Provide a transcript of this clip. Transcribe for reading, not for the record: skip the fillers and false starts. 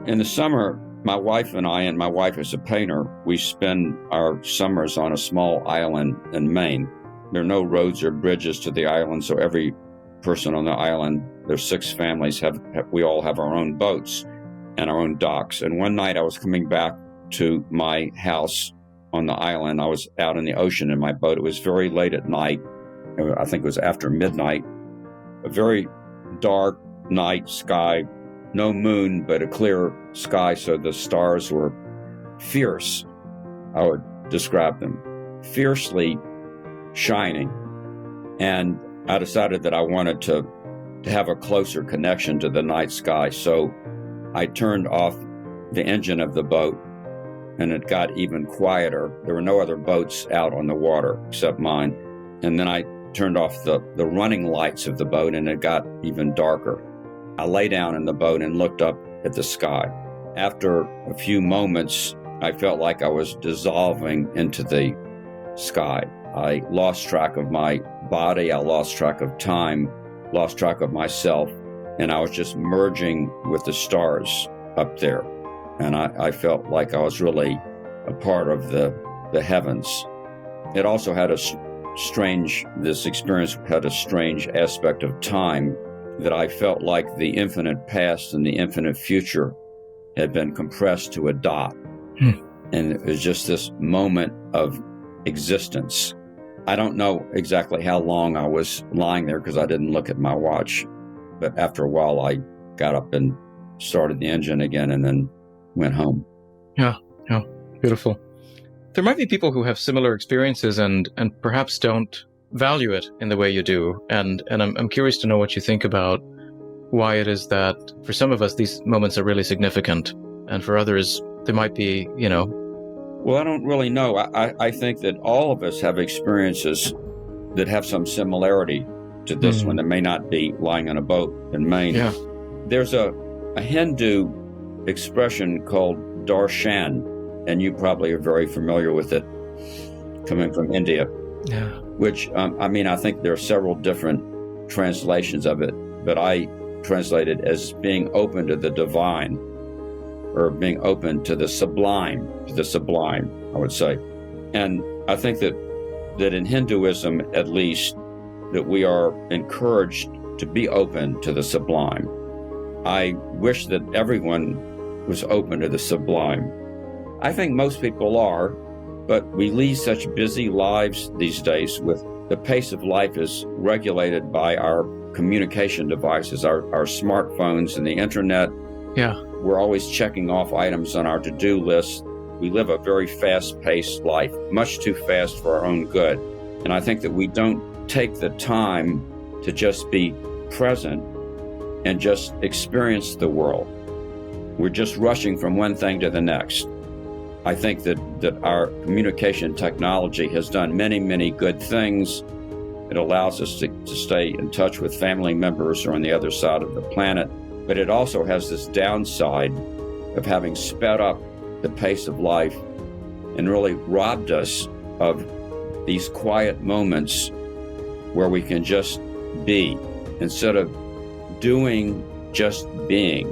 In the summer, my wife and I, and my wife is a painter, we spend our summers on a small island in Maine. There are no roads or bridges to the island, so every person on the island, there's 6 families, we all have our own boats and our own docks. And one night I was coming back to my house on the island. I was out in the ocean in my boat. It was very late at night. I think it was after midnight. A very dark night sky, no moon, but a clear sky, so the stars were fierce. I would describe them, fiercely shining. And I decided that I wanted to have a closer connection to the night sky. So I turned off the engine of the boat, and it got even quieter. There were no other boats out on the water except mine. And then I turned off the running lights of the boat, and it got even darker. I lay down in the boat and looked up at the sky. After a few moments, I felt like I was dissolving into the sky. I lost track of my body, I lost track of time, lost track of myself, and I was just merging with the stars up there. And I felt like I was really a part of the heavens. It also had this experience had a strange aspect of time, that I felt like the infinite past and the infinite future had been compressed to a dot. And it was just this moment of existence. I don't know exactly how long I was lying there because I didn't look at my watch. But after a while, I got up and started the engine again and then went home. Yeah, beautiful. There might be people who have similar experiences and perhaps don't value it in the way you do. And I'm curious to know what you think about why it is that for some of us, these moments are really significant. And for others, they might be, Well, I don't really know. I think that all of us have experiences that have some similarity to this one that may not be lying on a boat in Maine. Yeah. There's a Hindu expression called darshan, and you probably are very familiar with it, coming from India. Yeah. Which, I think there are several different translations of it, but I translate it as being open to the divine, or being open to the sublime, I would say. And I think that in Hinduism, at least, that we are encouraged to be open to the sublime. I wish that everyone was open to the sublime. I think most people are, but we lead such busy lives these days. With the pace of life is regulated by our communication devices, our smartphones and the internet. Yeah. We're always checking off items on our to-do list. We live a very fast-paced life, much too fast for our own good. And I think that we don't take the time to just be present and just experience the world. We're just rushing from one thing to the next. I think that our communication technology has done many, many good things. It allows us to stay in touch with family members who are on the other side of the planet. But it also has this downside of having sped up the pace of life and really robbed us of these quiet moments where we can just be, instead of doing, just being.